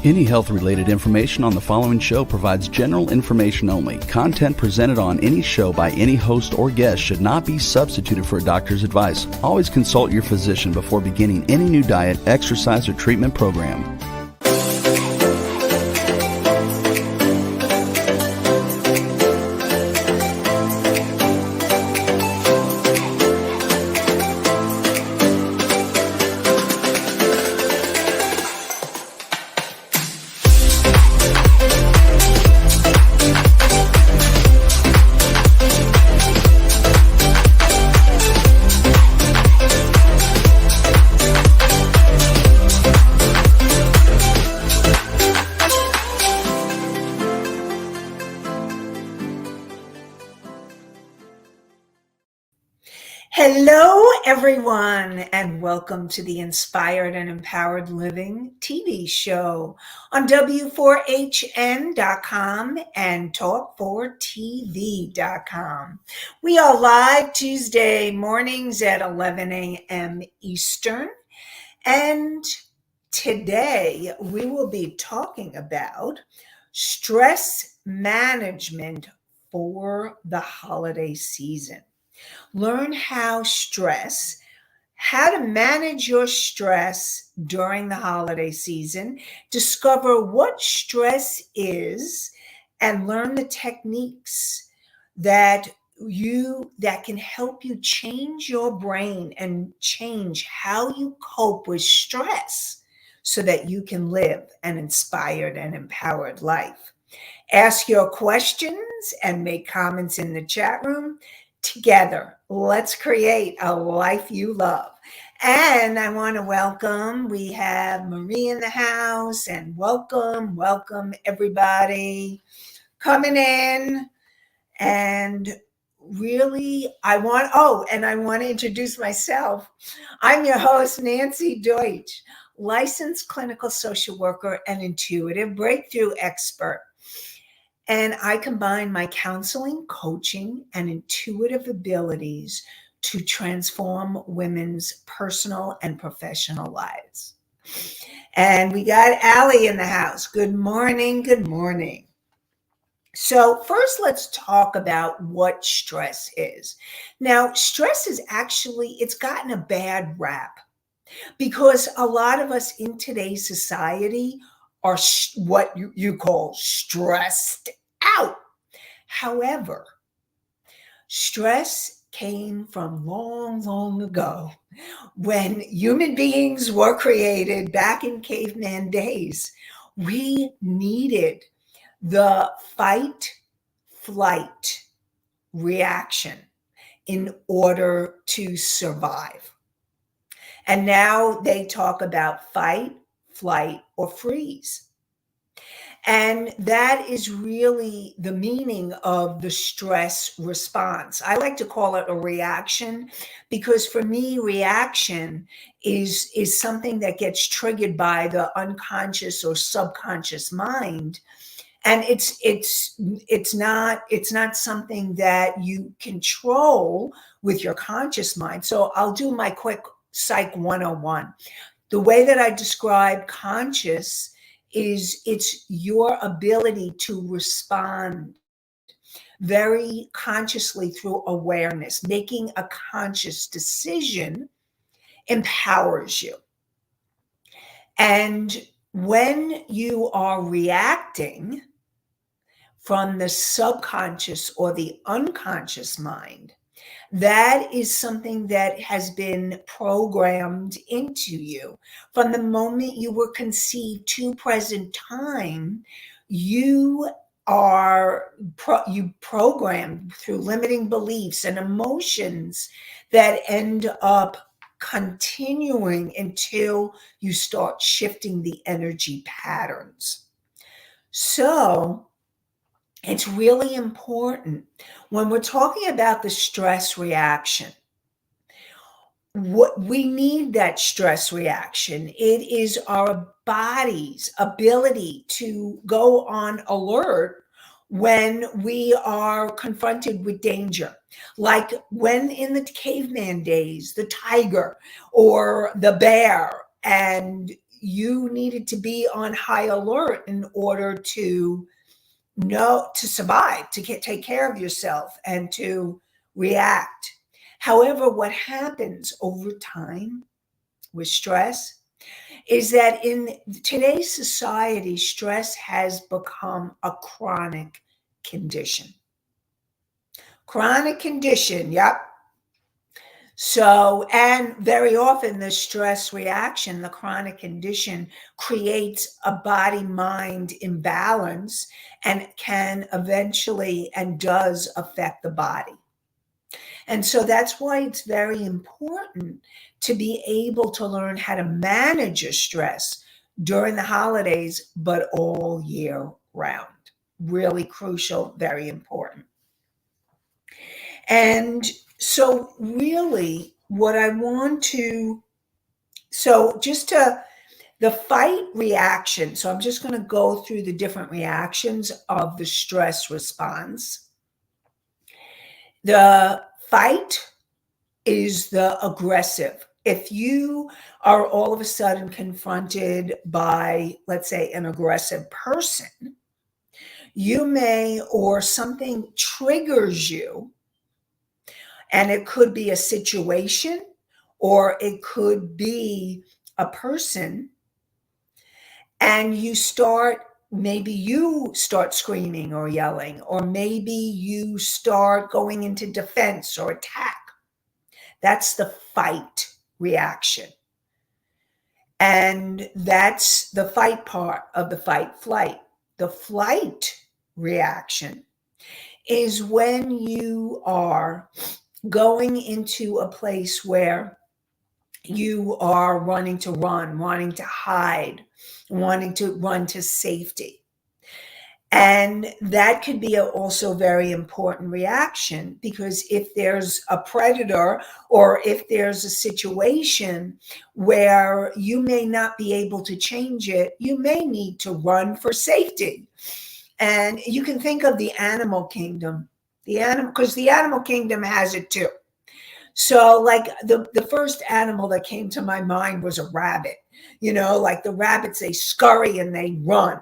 Any health-related information on the following show provides general information only. Content presented on any show by any host or guest should not be substituted for a doctor's advice. Always consult your physician before beginning any new diet, exercise, or treatment program. Hello, everyone, and welcome to the Inspired and Empowered Living TV show on W4HN.com and Talk4TV.com. We are live Tuesday mornings at 11 a.m. Eastern, and today we will be talking about stress management for the holiday season. Learn how to manage your stress during the holiday season, discover what stress is, and learn the techniques that can help you change your brain and change how you cope with stress so that you can live an inspired and empowered life. Ask your questions and make comments in the chat room. Together, let's create a life you love. And I want to welcome, we have Marie in the house, and welcome everybody coming in. And really, I want to introduce myself. I'm your host, Nanci Deutsch, licensed clinical social worker and intuitive breakthrough expert. And I combine my counseling, coaching, and intuitive abilities to transform women's personal and professional lives. And we got Allie in the house. Good morning. Good morning. So first, let's talk about what stress is. Now, stress is it's gotten a bad rap because a lot of us in today's society are what you call stressed out. However, stress came from long ago when human beings were created back in caveman days. We needed the fight, flight reaction in order to survive. And now they talk about fight, flight, or freeze. And that is really the meaning of the stress response. I like to call it a reaction because for me, reaction is something that gets triggered by the unconscious or subconscious mind. And it's not something that you control with your conscious mind. So I'll do my quick Psych 101. The way that I describe conscious is it's your ability to respond very consciously through awareness. Making a conscious decision empowers you. And when you are reacting from the subconscious or the unconscious mind, that is something that has been programmed into you. From the moment you were conceived to present time, you programmed through limiting beliefs and emotions that end up continuing until you start shifting the energy patterns. So it's really important when we're talking about the stress reaction. What we need that stress reaction. It is our body's ability to go on alert when we are confronted with danger. Like when in the caveman days, the tiger or the bear, and you needed to be on high alert in order to survive, to take care of yourself and to react. However, what happens over time with stress is that in today's society, stress has become a chronic condition. Chronic condition, yep. So, and very often the stress reaction, the chronic condition, creates a body mind imbalance and can eventually and does affect the body. And so that's why it's very important to be able to learn how to manage your stress during the holidays, but all year round. Really crucial, very important. And so, really, what I want to, so just to, the fight reaction. So, I'm just going to go through the different reactions of the stress response. The fight is the aggressive. If you are all of a sudden confronted by, let's say, an aggressive person, you may, or something triggers you, and it could be a situation or it could be a person, and maybe you start screaming or yelling, or maybe you start going into defense or attack. That's the fight reaction. And that's the fight part of the fight flight. The flight reaction is when you are going into a place where you are wanting to run, wanting to hide, wanting to run to safety. And that could be also a very important reaction, because if there's a predator or if there's a situation where you may not be able to change it, you may need to run for safety. And you can think of the animal kingdom, because the animal kingdom has it too. So like the first animal that came to my mind was a rabbit. Like the rabbits, they scurry and they run.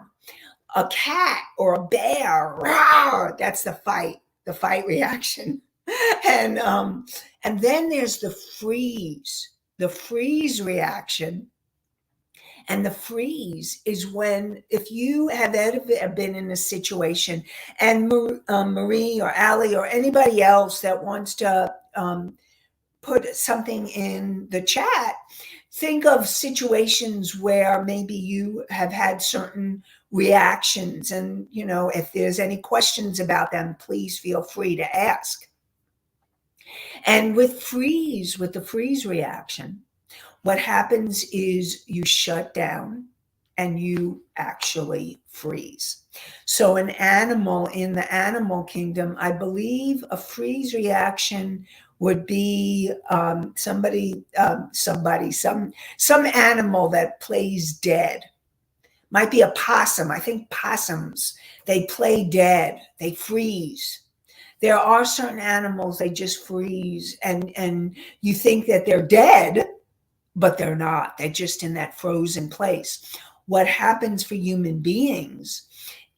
A cat or a bear, rawr, that's the fight reaction. And then there's the freeze reaction. And the freeze is when, if you have ever been in a situation, and Marie or Allie or anybody else that wants to put something in the chat, think of situations where maybe you have had certain reactions, and if there's any questions about them, please feel free to ask. And with the freeze reaction, what happens is you shut down and you actually freeze. So an animal in the animal kingdom, I believe a freeze reaction would be some animal that plays dead. Might be a possum. I think possums, they play dead, they freeze. There are certain animals, they just freeze, and you think that they're dead, but they're not. They're just in that frozen place. What happens for human beings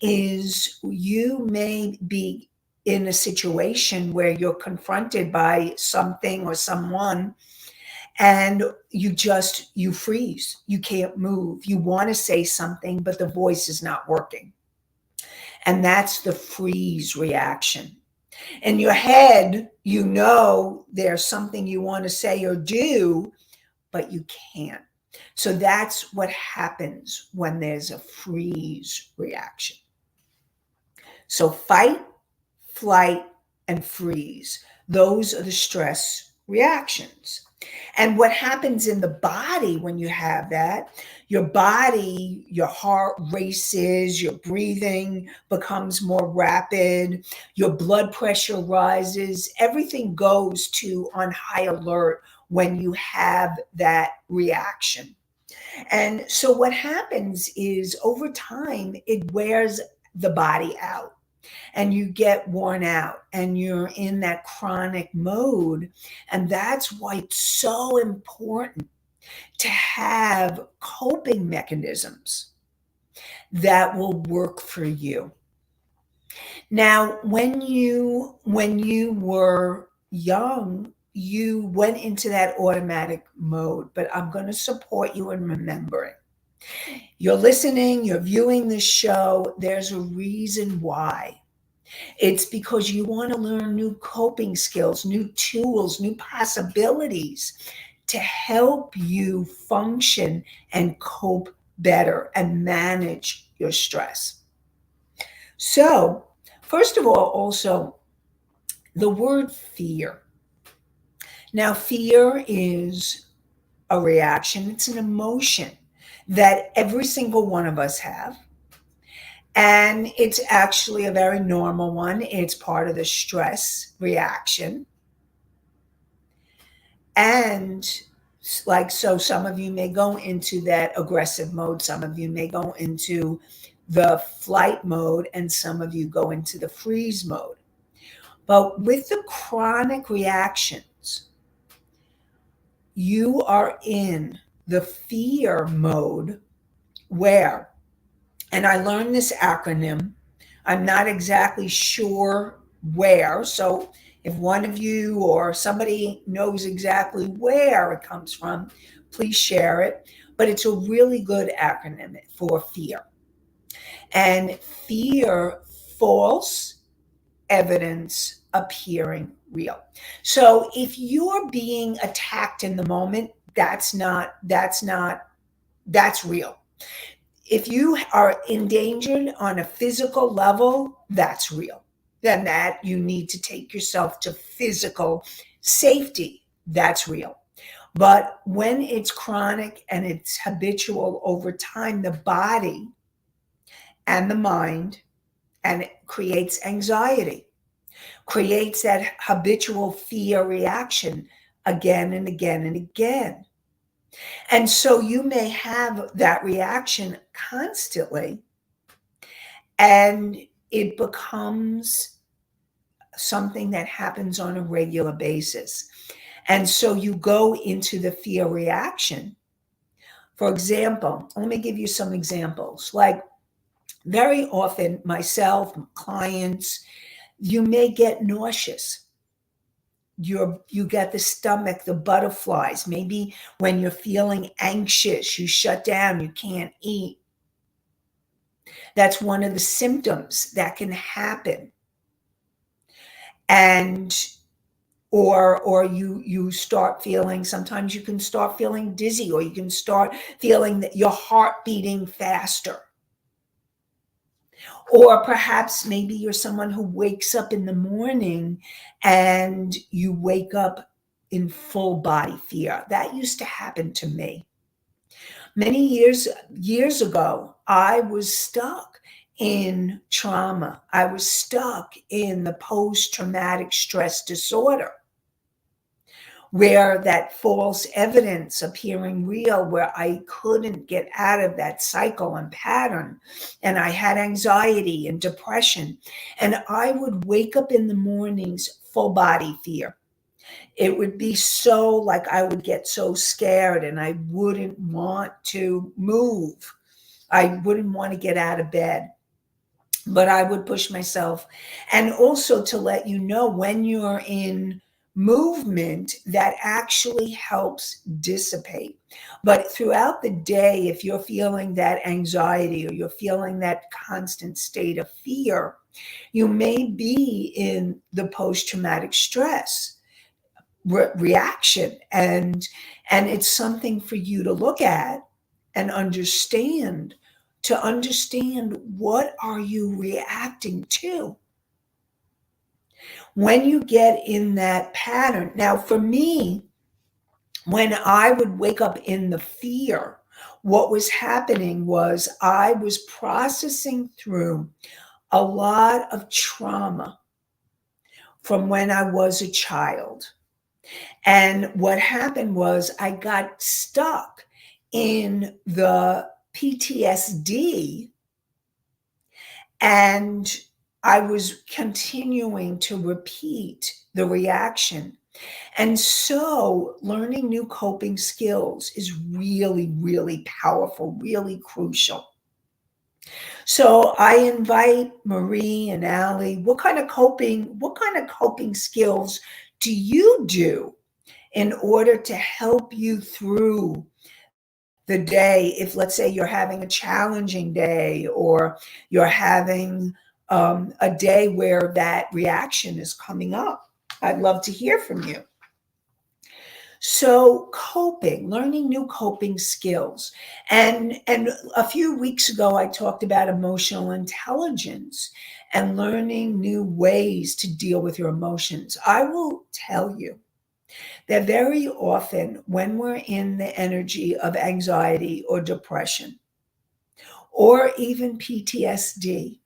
is you may be in a situation where you're confronted by something or someone, and you freeze. You can't move. You want to say something, but the voice is not working. And that's the freeze reaction. In your head, there's something you want to say or do, but you can't. So that's what happens when there's a freeze reaction. So fight, flight, and freeze. Those are the stress reactions. And what happens in the body when you have that, your heart races, your breathing becomes more rapid, your blood pressure rises, everything goes on high alert when you have that reaction. And so what happens is over time, it wears the body out. And you get worn out and you're in that chronic mode. And that's why it's so important to have coping mechanisms that will work for you. Now, when you were young, you went into that automatic mode, but I'm going to support you in remembering. You're listening, you're viewing this show, there's a reason why. It's because you want to learn new coping skills, new tools, new possibilities to help you function and cope better and manage your stress. So, first of all, also the word fear. Now, fear is a reaction, it's an emotion that every single one of us have. And it's actually a very normal one. It's part of the stress reaction. And so some of you may go into that aggressive mode, some of you may go into the flight mode, and some of you go into the freeze mode. But with the chronic reactions, you are in the fear mode where, and I learned this acronym, I'm not exactly sure where. So if one of you or somebody knows exactly where it comes from, please share it. But it's a really good acronym for fear. And fear, false evidence appearing real. So if you're being attacked in the moment, that's real. If you are endangered on a physical level, that's real. Then that you need to take yourself to physical safety, that's real. But when it's chronic and it's habitual over time, the body and the mind, and it creates anxiety, creates that habitual fear reaction again and again and again. And so you may have that reaction constantly, and it becomes something that happens on a regular basis. And so you go into the fear reaction. For example, let me give you some examples. Like very often, myself, clients, you may get nauseous. You get the stomach, the butterflies. Maybe when you're feeling anxious, you shut down, you can't eat. That's one of the symptoms that can happen. And or you start feeling, sometimes you can start feeling dizzy, or you can start feeling that your heart beating faster. Or perhaps maybe you're someone who wakes up in the morning and you wake up in full body fear. That used to happen to me. Many years ago, I was stuck in trauma. I was stuck in the post-traumatic stress disorder, where that false evidence appearing real, where I couldn't get out of that cycle and pattern. And I had anxiety and depression. And I would wake up in the mornings full body fear. It would be so like I would get so scared and I wouldn't want to move. I wouldn't want to get out of bed, but I would push myself. And also to let you know, when you're in movement, that actually helps dissipate. But throughout the day, if you're feeling that anxiety or you're feeling that constant state of fear, you may be in the post-traumatic stress reaction. And it's something for you to look at and understand, to understand, what are you reacting to when you get in that pattern. Now, for me, when I would wake up in the fear, what was happening was I was processing through a lot of trauma from when I was a child. And what happened was I got stuck in the PTSD, and I was continuing to repeat the reaction And so learning new coping skills is really, really powerful, really crucial. So I invite Marie and Allie, what kind of coping skills do you do in order to help you through the day? If, let's say, you're having a challenging day, or you're having a day where that reaction is coming up, I'd love to hear from you. So learning new coping skills. And a few weeks ago I talked about emotional intelligence and learning new ways to deal with your emotions. I will tell you that very often when we're in the energy of anxiety or depression or even PTSD,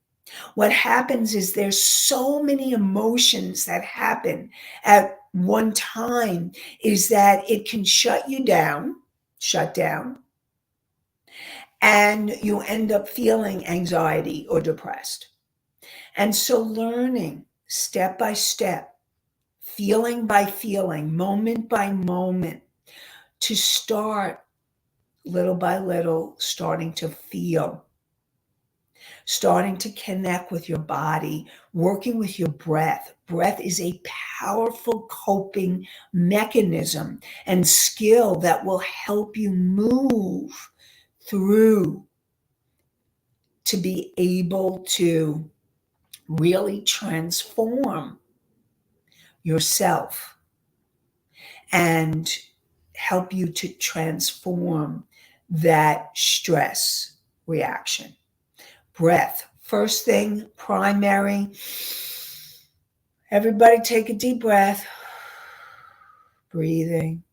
what happens is there's so many emotions that happen at one time, is that it can shut down, and you end up feeling anxiety or depressed. And so learning step by step, feeling by feeling, moment by moment, to start little by little, starting to feel, starting to connect with your body, working with your breath. Breath is a powerful coping mechanism and skill that will help you move through to be able to really transform yourself and help you to transform that stress reaction. Breath. First thing, primary. Everybody take a deep breath. Breathing.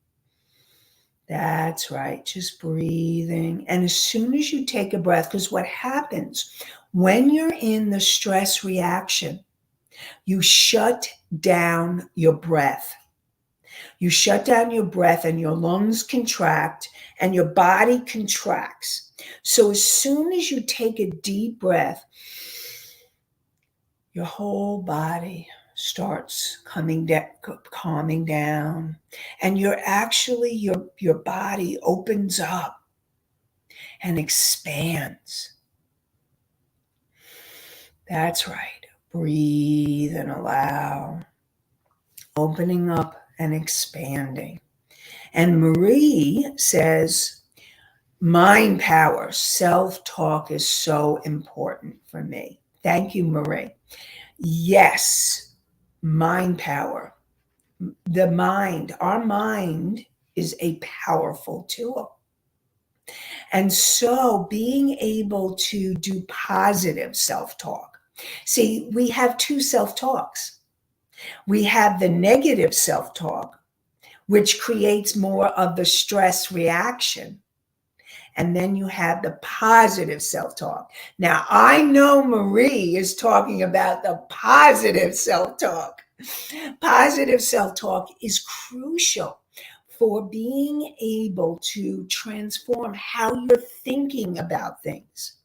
That's right, just breathing. And as soon as you take a breath, because what happens when you're in the stress reaction, you shut down your breath. You shut down your breath and your lungs contract and your body contracts. So as soon as you take a deep breath, your whole body starts calming down, and your body opens up and expands. That's right. Breathe and allow, opening up and expanding. And Marie says, mind power, self-talk is so important for me. Thank you, Marie. Yes, mind power. Our mind is a powerful tool. And so being able to do positive self-talk. See, we have two self-talks. We have the negative self-talk, which creates more of the stress reaction. And then you have the positive self-talk. Now, I know Marie is talking about the positive self-talk. Positive self-talk is crucial for being able to transform how you're thinking about things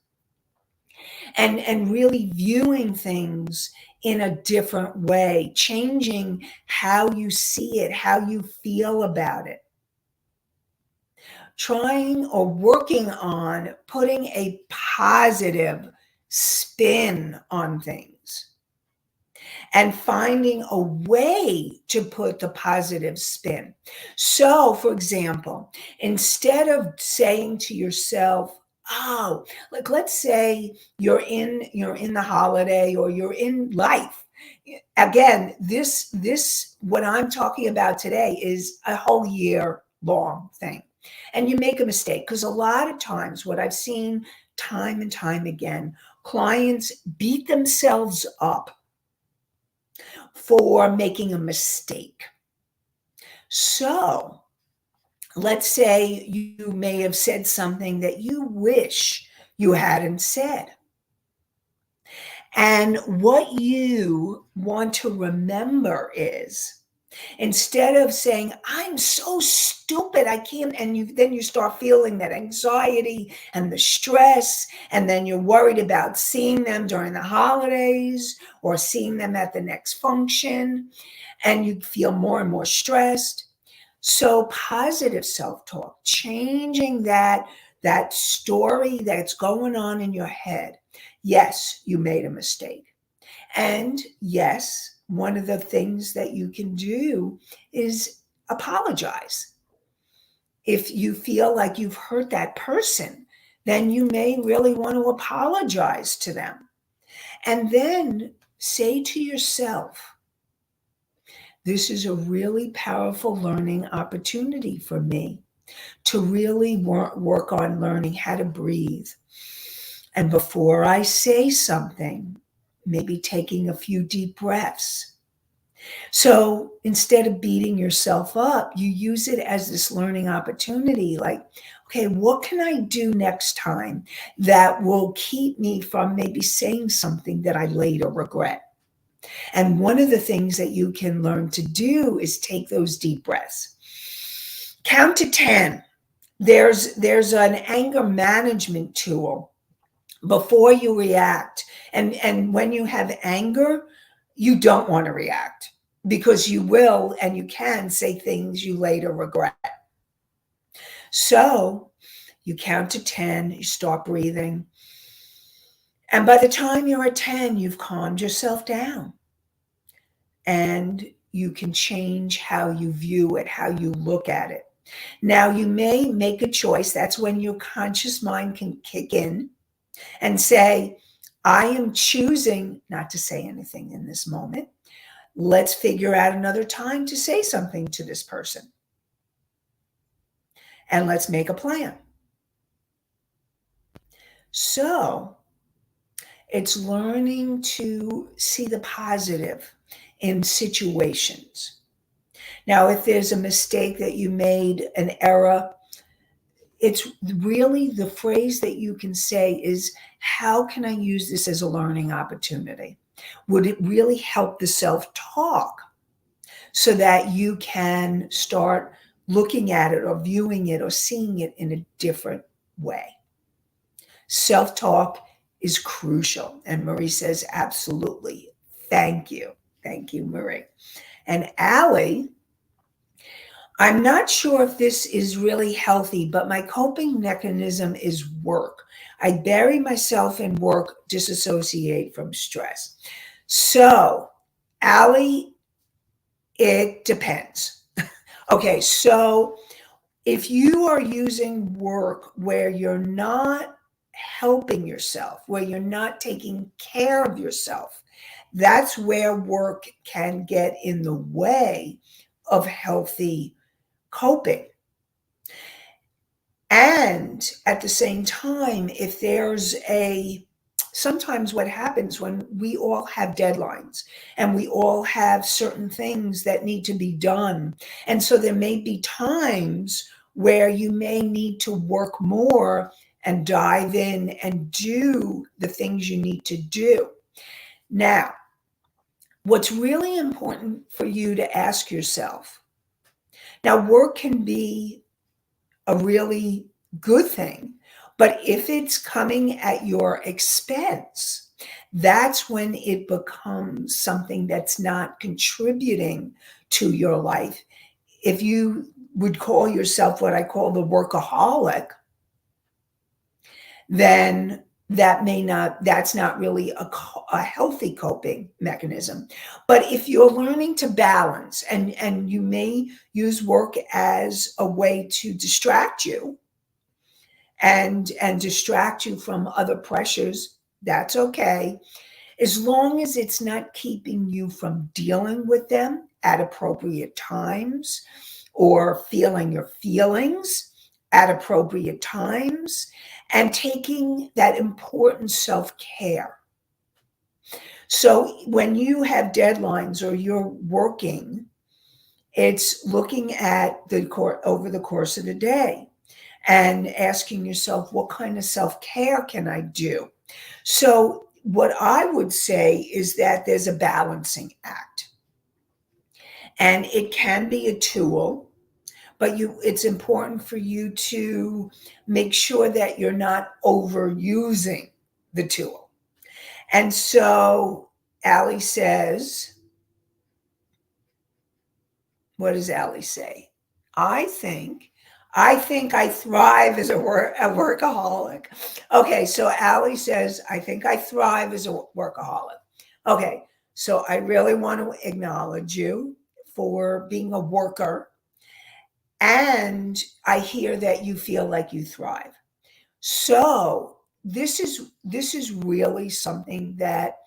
and really viewing things in a different way, changing how you see it, how you feel about it. Trying or working on putting a positive spin on things and finding a way to put the positive spin. So, for example, instead of saying to yourself, oh, like let's say you're in the holiday or you're in life. Again, this what I'm talking about today is a whole year long thing. And you make a mistake, because a lot of times what I've seen time and time again, clients beat themselves up for making a mistake. So let's say you may have said something that you wish you hadn't said. And what you want to remember is Instead of saying, I'm so stupid, I can't, and then you start feeling that anxiety and the stress, and then you're worried about seeing them during the holidays or seeing them at the next function, and you feel more and more stressed. So positive self-talk, changing that story that's going on in your head. Yes, you made a mistake. And yes, one of the things that you can do is apologize. If you feel like you've hurt that person, then you may really want to apologize to them. And then say to yourself, this is a really powerful learning opportunity for me to really work on learning how to breathe. And before I say something, maybe taking a few deep breaths. So instead of beating yourself up, you use it as this learning opportunity. Like, okay, what can I do next time that will keep me from maybe saying something that I later regret? And one of the things that you can learn to do is take those deep breaths. Count to 10. There's an anger management tool before you react. And when you have anger, you don't want to react because you will and you can say things you later regret. So you count to 10, you start breathing. And by the time you're at 10, you've calmed yourself down. And you can change how you view it, how you look at it. Now, you may make a choice. That's when your conscious mind can kick in and say, I am choosing not to say anything in this moment. Let's figure out another time to say something to this person. And let's make a plan. So it's learning to see the positive in situations. Now, if there's a mistake that you made, an error, it's really the phrase that you can say is, how can I use this as a learning opportunity? Would it really help the self-talk so that you can start looking at it or viewing it or seeing it in a different way? Self-talk is crucial. And Marie says, absolutely. Thank you. Thank you, Marie. And Allie, I'm not sure if this is really healthy, but my coping mechanism is work. I bury myself in work, disassociate from stress. So, Allie, it depends. Okay, so if you are using work where you're not helping yourself, where you're not taking care of yourself, that's where work can get in the way of healthy coping. And at the same time, if there's sometimes what happens when we all have deadlines and we all have certain things that need to be done. And so there may be times where you may need to work more and dive in and do the things you need to do. Now, what's really important for you to ask yourself, now work can be a really good thing, but if it's coming at your expense, that's when it becomes something that's not contributing to your life. If you would call yourself what I call the workaholic, then that's not really a healthy coping mechanism. But if you're learning to balance and you may use work as a way to distract you and distract you from other pressures, that's okay. As long as it's not keeping you from dealing with them at appropriate times or feeling your feelings at appropriate times and taking that important self-care. So when you have deadlines or you're working, it's looking at over the course of the day and asking yourself, what kind of self-care can I do? So what I would say is that there's a balancing act. And it can be a tool, but it's important for you to make sure that you're not overusing the tool. And so Allie says, what does Allie say? I think I thrive as a workaholic. Okay, so Allie says, I think I thrive as a workaholic. Okay, so I really want to acknowledge you for being a worker. And I hear that you feel like you thrive. So this is really something that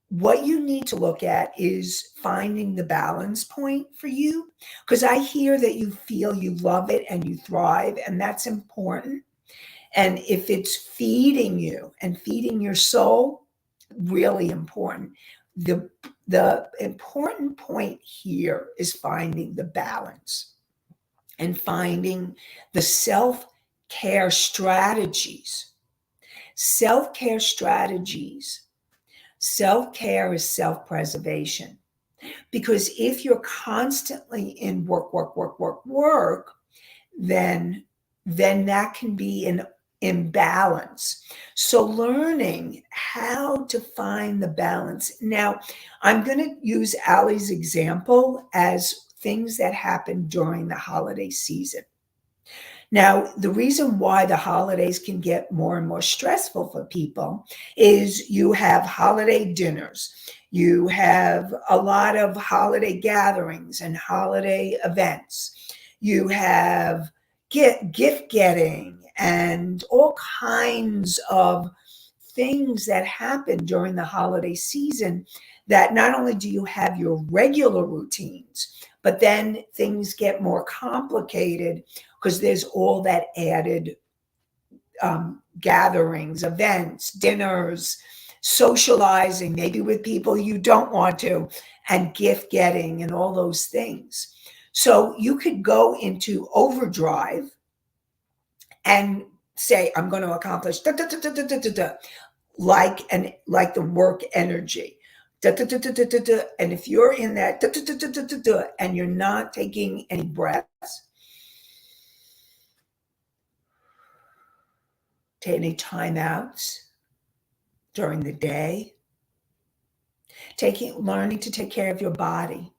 what you need to look at is finding the balance point for you, because I hear that you feel you love it and you thrive, and that's important. And if it's feeding you and feeding your soul, really important. The important point here is finding the balance and finding the self-care strategies. Self-care strategies. Self-care is self-preservation. Because if you're constantly in work, then that can be an imbalance. So learning how to find the balance. Now, I'm going to use Allie's example as things that happen during the holiday season. Now, the reason why the holidays can get more and more stressful for people is you have holiday dinners, you have a lot of holiday gatherings and holiday events, you have gift getting and all kinds of things that happen during the holiday season, that not only do you have your regular routines, but then things get more complicated because there's all that added gatherings, events, dinners, socializing, maybe with people you don't want to, and gift getting and all those things. So you could go into overdrive and say, I'm going to accomplish da, da, da, da, da, da, da, like the work energy. Da, da, da, da, da, da, da. And if you're in that da, da, da, da, da, da, da, and you're not taking any breaths, take any timeouts during the day, learning to take care of your body.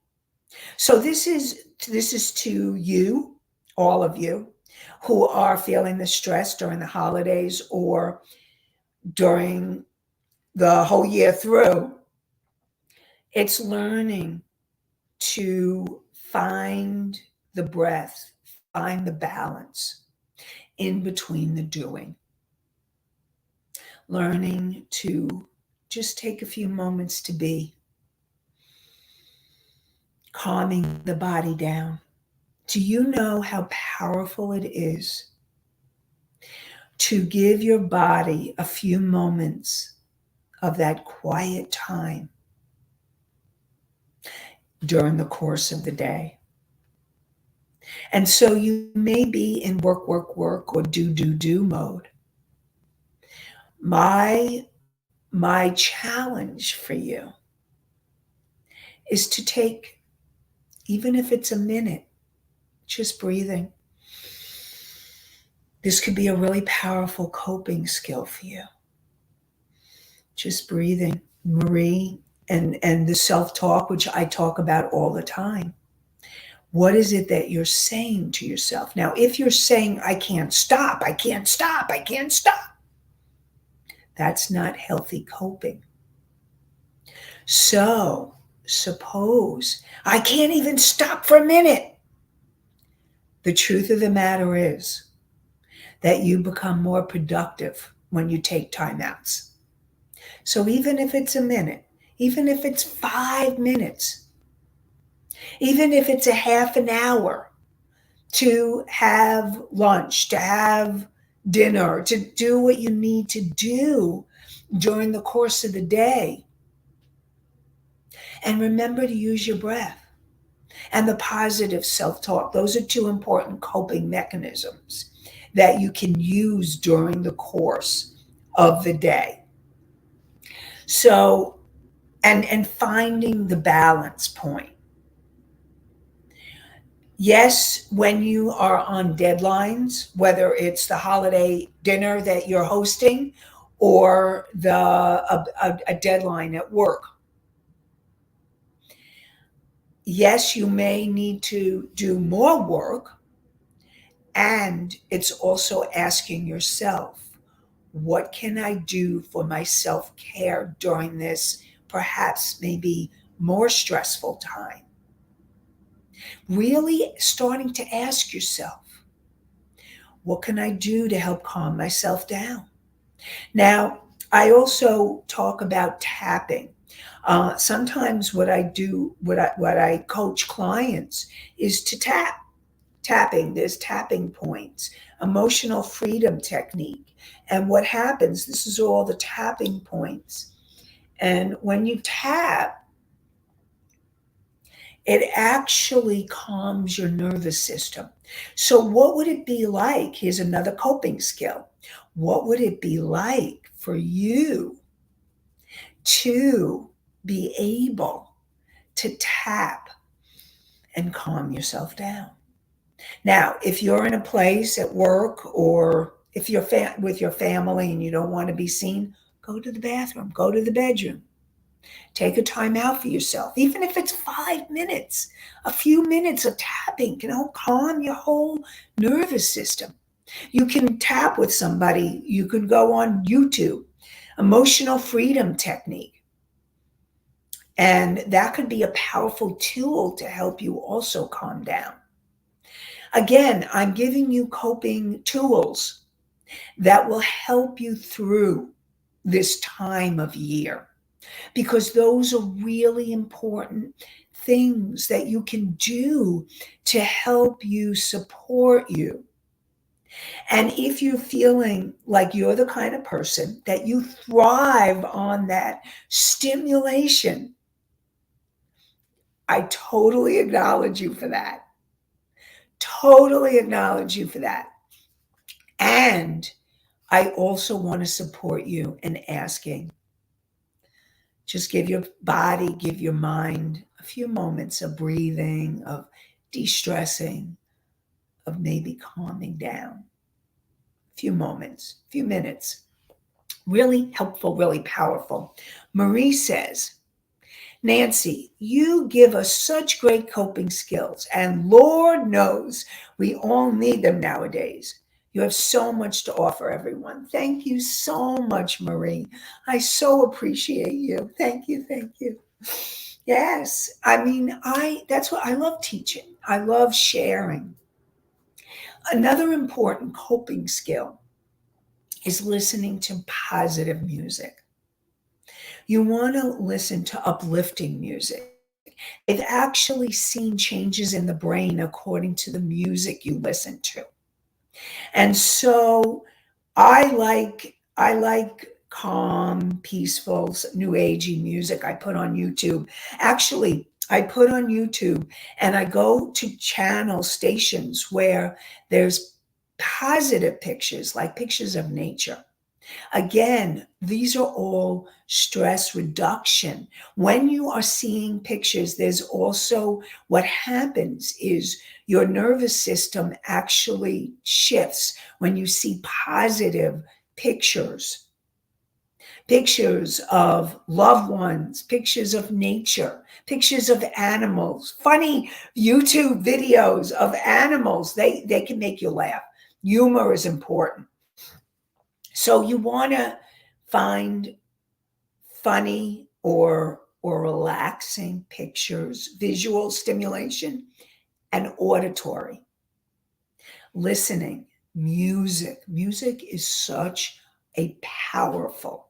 So this is to you, all of you, who are feeling the stress during the holidays or during the whole year through. It's learning to find the breath, find the balance in between the doing. Learning to just take a few moments to be, calming the body down. Do you know how powerful it is to give your body a few moments of that quiet time during the course of the day? And so you may be in work, or do mode. My challenge for you is to take, even if it's a minute, just breathing. This could be a really powerful coping skill for you. Just breathing. Marie and the self-talk, which I talk about all the time. What is it that you're saying to yourself? Now, if you're saying, I can't stop, that's not healthy coping. So, suppose I can't even stop for a minute. The truth of the matter is that you become more productive when you take timeouts. So even if it's a minute, even if it's 5 minutes, even if it's a half an hour to have lunch, to have dinner, to do what you need to do during the course of the day. And remember to use your breath and the positive self-talk. Those are two important coping mechanisms that you can use during the course of the day. So, and finding the balance point. Yes, when you are on deadlines, whether it's the holiday dinner that you're hosting or a deadline at work, yes, you may need to do more work. And it's also asking yourself, what can I do for my self care during this perhaps maybe more stressful time? Really starting to ask yourself, what can I do to help calm myself down? Now, I also talk about tapping. Sometimes what I do, what I coach clients is to tap. Tapping, there's tapping points, emotional freedom technique. And what happens, this is all the tapping points. And when you tap, it actually calms your nervous system. So, what would it be like? Here's another coping skill. What would it be like for you to be able to tap and calm yourself down? Now, if you're in a place at work or if you're with your family and you don't want to be seen, go to the bathroom, go to the bedroom. Take a time out for yourself, even if it's 5 minutes. A few minutes of tapping can help calm your whole nervous system. You can tap with somebody. You could go on YouTube, emotional freedom technique. And that could be a powerful tool to help you also calm down. Again, I'm giving you coping tools that will help you through this time of year because those are really important things that you can do to help you support you. And if you're feeling like you're the kind of person that you thrive on that stimulation, I totally acknowledge you for that. Totally acknowledge you for that. And I also want to support you in asking. Just give your body, give your mind a few moments of breathing, of de stressing, of maybe calming down. A few moments, a few minutes. Really helpful, really powerful. Marie says, Nanci, you give us such great coping skills, and Lord knows we all need them nowadays. You have so much to offer everyone. Thank you so much, Marie. I so appreciate you. Thank you, thank you. Yes, I mean, that's what I love teaching. I love sharing. Another important coping skill is listening to positive music. You want to listen to uplifting music. They've actually seen changes in the brain according to the music you listen to. And so I like calm, peaceful, new agey music I put on YouTube. Actually, I put on YouTube and I go to channel stations where there's positive pictures, like pictures of nature. Again, these are all stress reduction. When you are seeing pictures, there's also what happens is your nervous system actually shifts when you see positive pictures. Pictures of loved ones, pictures of nature, pictures of animals, funny YouTube videos of animals. They can make you laugh. Humor is important. So you want to find funny or relaxing pictures, visual stimulation, and auditory listening, music. Music is such a powerful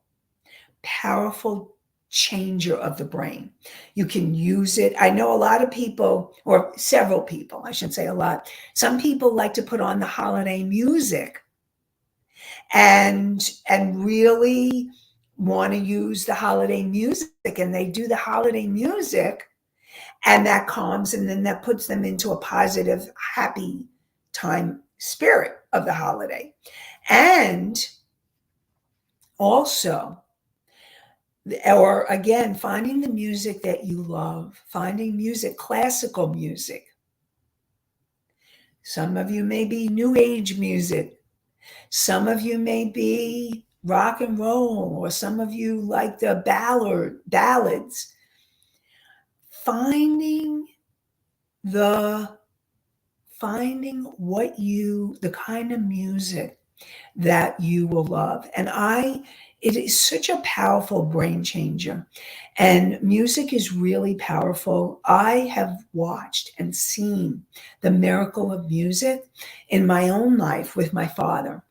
changer of the brain. You can use it. I know a lot of people, or several people, I shouldn't say a lot. Some people like to put on the holiday music and really want to use the holiday music, and they do the holiday music, and that calms, and then that puts them into a positive, happy time spirit of the holiday. And also, or again, finding the music that you love, finding music, classical music, Some of you may be new age music. Some of you may be rock and roll, or some of you like the ballads. Finding the the kind of music that you will love. And it is such a powerful brain changer. And music is really powerful. I have watched and seen the miracle of music in my own life with my father.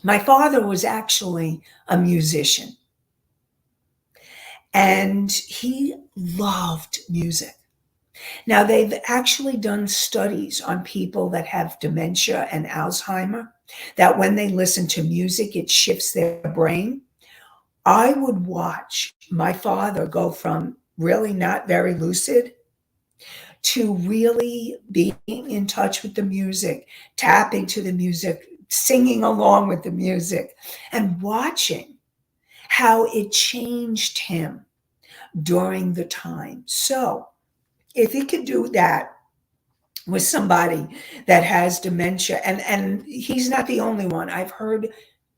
My father was actually a musician, and he loved music. Now, they've actually done studies on people that have dementia and Alzheimer, that when they listen to music, it shifts their brain. I would watch my father go from really not very lucid to really being in touch with the music, tapping to the music, singing along with the music, and watching how it changed him during the time. So, if he could do that with somebody that has dementia, and he's not the only one. I've heard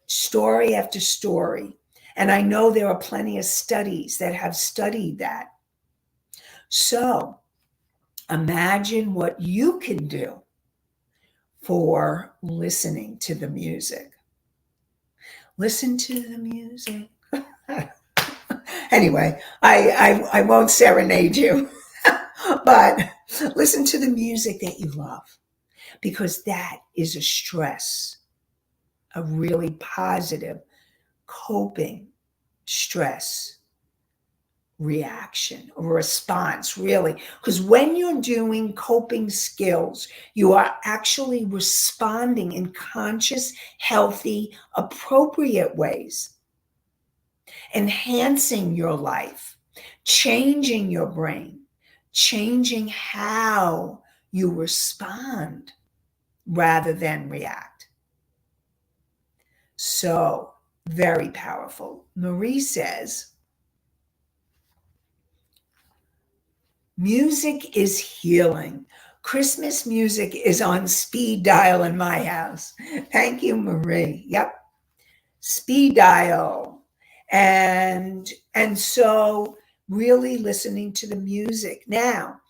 story after story, and I know there are plenty of studies that have studied that. So imagine what you can do for listening to the music. Listen to the music. Anyway, I won't serenade you, but listen to the music that you love, because that is a really positive coping stress reaction or response, really. Because when you're doing coping skills, you are actually responding in conscious, healthy, appropriate ways, enhancing your life, changing your brain, changing how you respond rather than react. So, very powerful. Marie says, music is healing. Christmas music is on speed dial in my house. Thank you, Marie. Yep. Speed dial. And so really listening to the music. Now,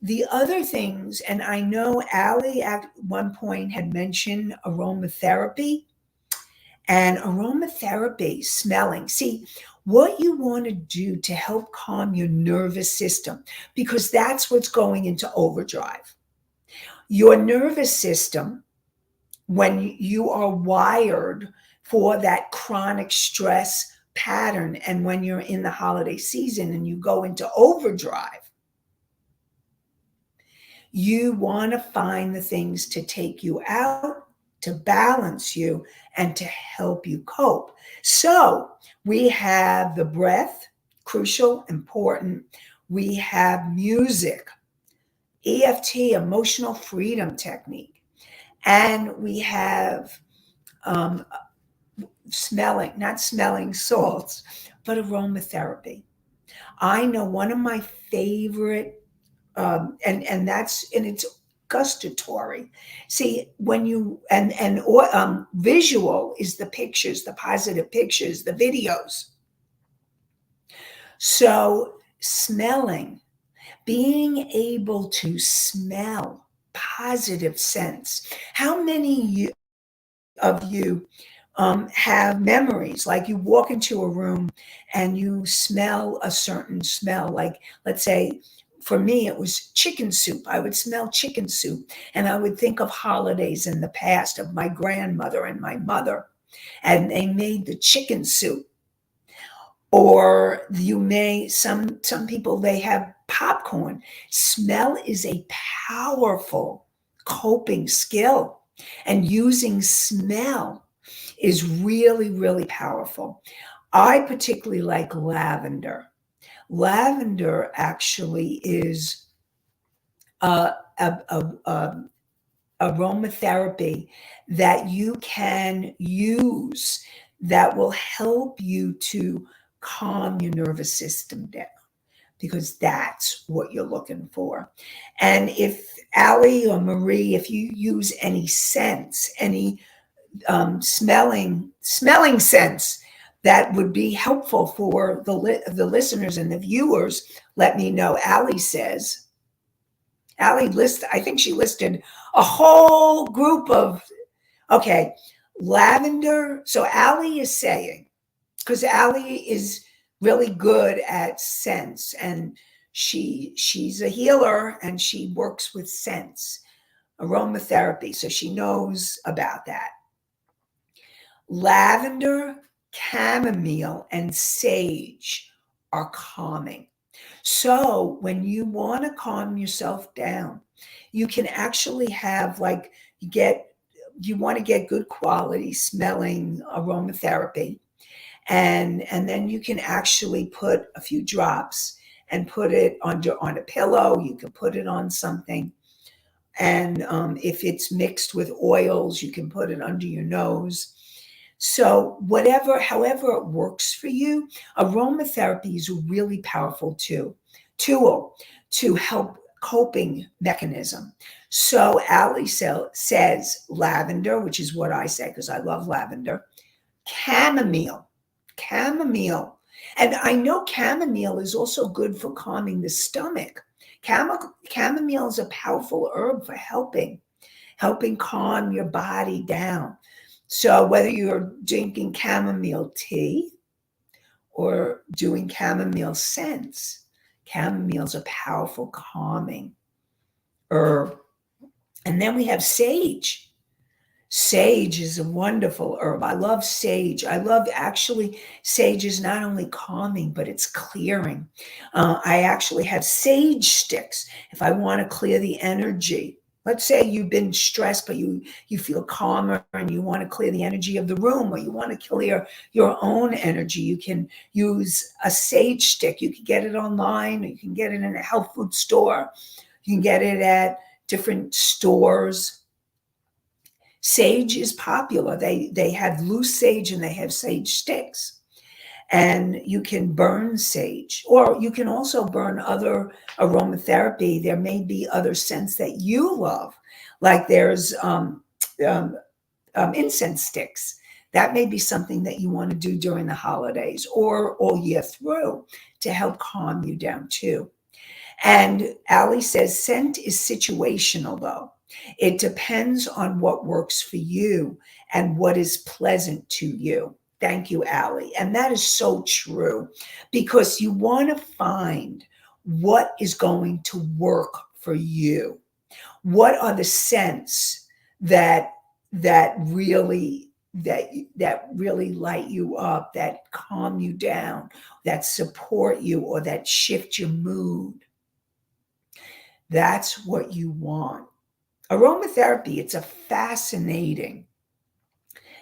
the other things, and I know Allie at one point had mentioned aromatherapy. And aromatherapy, smelling. See, what you want to do to help calm your nervous system, because that's what's going into overdrive. Your nervous system, when you are wired for that chronic stress pattern, and when you're in the holiday season and you go into overdrive, you want to find the things to take you out, to balance you, and to help you cope. So we have the breath, crucial, important. We have music, EFT, emotional freedom technique. And we have smelling, not smelling salts, but aromatherapy. I know one of my favorite, and it's gustatory. See, when you visual is the pictures, the positive pictures, the videos. So smelling, being able to smell positive scents. How many of you have memories, like you walk into a room and you smell a certain smell, like let's say for me it was chicken soup. I would smell chicken soup and I would think of holidays in the past, of my grandmother and my mother, and they made the chicken soup. Or some people, they have popcorn. Smell is a powerful coping skill, and using smell is really, really powerful. I particularly like lavender. Lavender actually is a aromatherapy that you can use that will help you to calm your nervous system down. because that's what you're looking for. And if Allie or Marie, if you use any scents, any smelling sense that would be helpful for the listeners and the viewers, let me know. I think she listed a whole group of, okay, lavender. So Allie is saying, because Allie is really good at scents, and she's a healer and she works with scents, aromatherapy, so she knows about that. Lavender, chamomile, and sage are calming. So when you want to calm yourself down, you can actually have like you want to get good quality smelling aromatherapy, and then you can actually put a few drops and put it on a pillow. You can put it on something, and if it's mixed with oils, you can put it under your nose. So however it works for you, aromatherapy is a really powerful tool to help coping mechanism. So Allie says lavender, which is what I say because I love lavender, chamomile, and I know chamomile is also good for calming the stomach. Chamomile is a powerful herb for helping calm your body down. So whether you're drinking chamomile tea or doing chamomile scents, chamomile is a powerful calming herb. And then we have sage. Sage is a wonderful herb. I love sage. Sage is not only calming, but it's clearing. I actually have sage sticks if I want to clear the energy. Let's say you've been stressed, but you feel calmer and you want to clear the energy of the room, or you want to clear your own energy. You can use a sage stick. You can get it online, or you can get it in a health food store. You can get it at different stores. Sage is popular. They have loose sage and they have sage sticks. And you can burn sage, or you can also burn other aromatherapy. There may be other scents that you love, like there's incense sticks. That may be something that you want to do during the holidays or all year through to help calm you down too. And Allie says scent is situational though. It depends on what works for you and what is pleasant to you. Thank you, Allie. And that is so true, because you want to find what is going to work for you. What are the scents that really light you up, that calm you down, that support you, or that shift your mood? That's what you want. Aromatherapy, it's a fascinating,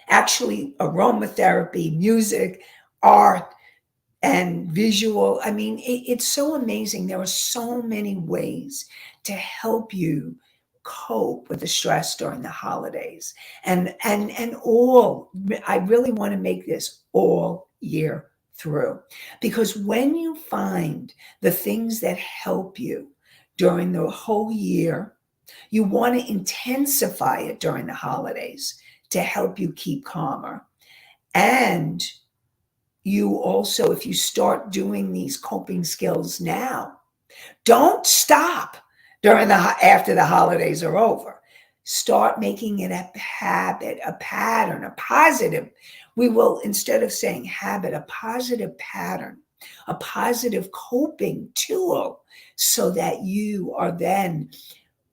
actually, aromatherapy, music, art, and visual. I mean, it's so amazing. There are so many ways to help you cope with the stress during the holidays. And I really want to make this all year through, because when you find the things that help you during the whole year, you want to intensify it during the holidays to help you keep calmer. And you also, if you start doing these coping skills now, don't stop after the holidays are over. Start making it a habit, a pattern, a positive. We will, instead of saying habit, a positive pattern, a positive coping tool, so that you are then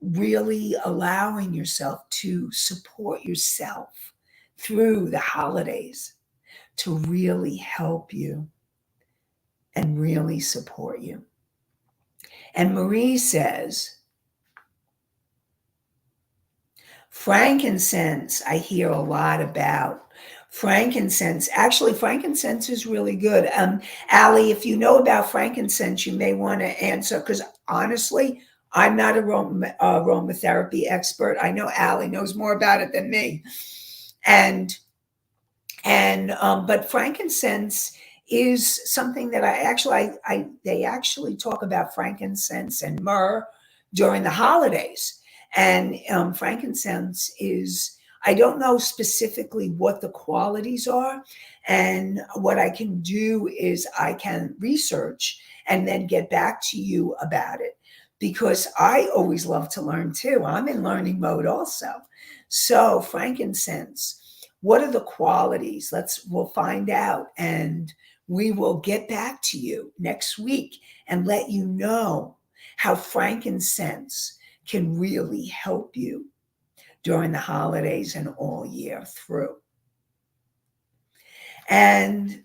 really allowing yourself to support yourself through the holidays, to really help you and really support you. And Marie says, frankincense, I hear a lot about. Frankincense, actually, frankincense is really good. Allie, if you know about frankincense, you may want to answer, because honestly, I'm not a aromatherapy expert. I know Allie knows more about it than me. But frankincense is something that they actually talk about frankincense and myrrh during the holidays. And frankincense is, I don't know specifically what the qualities are. And what I can do is I can research and then get back to you about it, because I always love to learn too. I'm in learning mode also. So frankincense, what are the qualities? We'll find out, and we will get back to you next week and let you know how frankincense can really help you during the holidays and all year through. And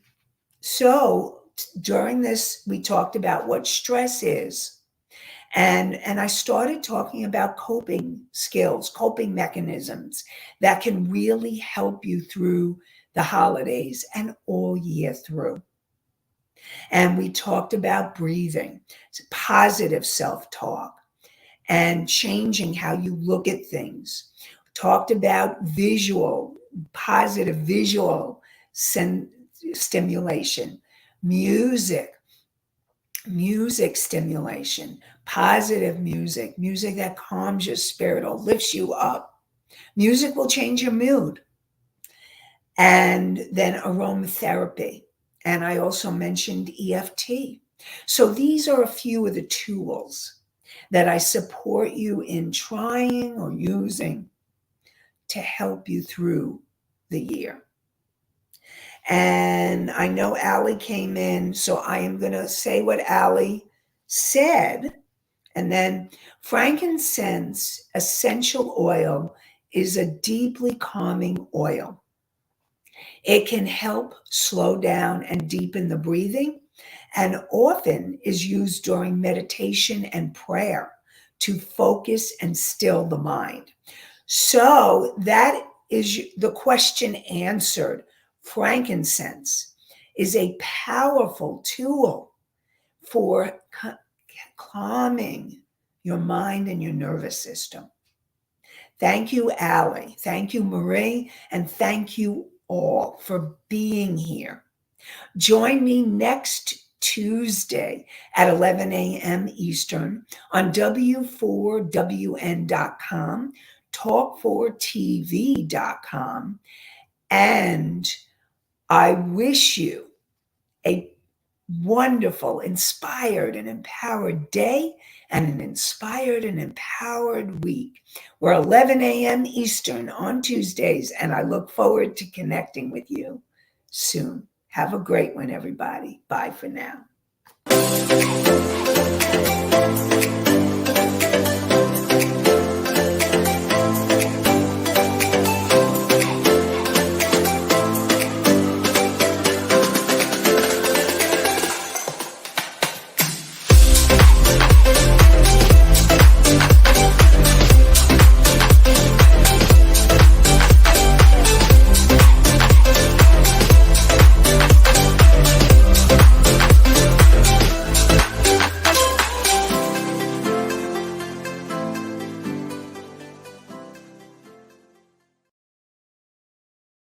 so during this, we talked about what stress is. And I started talking about coping skills, coping mechanisms that can really help you through the holidays and all year through. And we talked about breathing, positive self-talk, and changing how you look at things. Talked about positive visual stimulation, music stimulation, positive music that calms your spirit or lifts you up. Music will change your mood. And then aromatherapy. And I also mentioned EFT. So these are a few of the tools that I support you in trying or using to help you through the year. And I know Allie came in, so I am going to say what Allie said. And then frankincense essential oil is a deeply calming oil. It can help slow down and deepen the breathing, and often is used during meditation and prayer to focus and still the mind. So that is the question answered. Frankincense is a powerful tool for calming your mind and your nervous system. Thank you, Allie. Thank you, Marie. And thank you all for being here. Join me next Tuesday at 11 a.m. Eastern on W4WN.com, Talk4TV.com, and I wish you a wonderful, inspired, and empowered day and an inspired and empowered week. We're 11 a.m. Eastern on Tuesdays, and I look forward to connecting with you soon. Have a great one, everybody. Bye for now.